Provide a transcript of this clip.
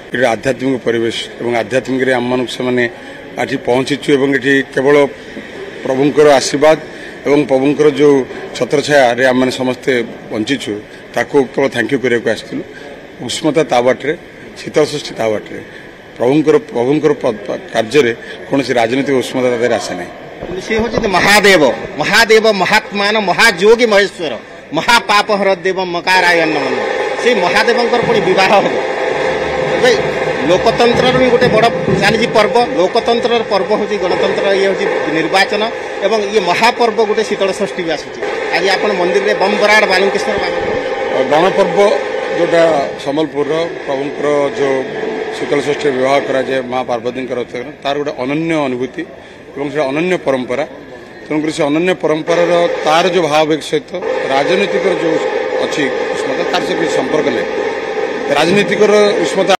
ये आध्यात्मिक परिवेश और आध्यात्मिक आम मानक से पहुंचीचु ये केवल प्रभुंर आशीर्वाद और प्रभुंर जो छत्रछाया आम समस्ते बंचीचु ताको केवल थैंक यू करने आसलु उष्मता ता बाटे शीतल षष्ठी ता बाटे प्रभुंर कार्य कौन राजनीतिक उष्मता आसे ना सी हूँ महादेव महादेव महात्मान महायोगी महेश्वर महापाप हर देव मकारायण से महादेव पुणी बह हम लोकतंत्र भी गोटे बड़ चली पर्व लोकतंत्र पर्व हूँ गणतंत्र ये हूँ निर्वाचन एवं ये महापर्व गोटे शीतल षष्ठी भी आसूँ आज आप मंदिर में बम बराड़ बालुकेश्वर गणपर्व जोटा सम्बलपुर प्रभुंर जो शीतल षष्ठी विवाह कराए माँ पार्वती तार गोटे अनन्य अनुभूति और से अनन्य परंपरा तेणुक से अनन्य परंपरार तार जो भाव सहित राजनीतिक जो अच्छी उष्मता तार से संपर्क नहीं राजनीतिक उष्मता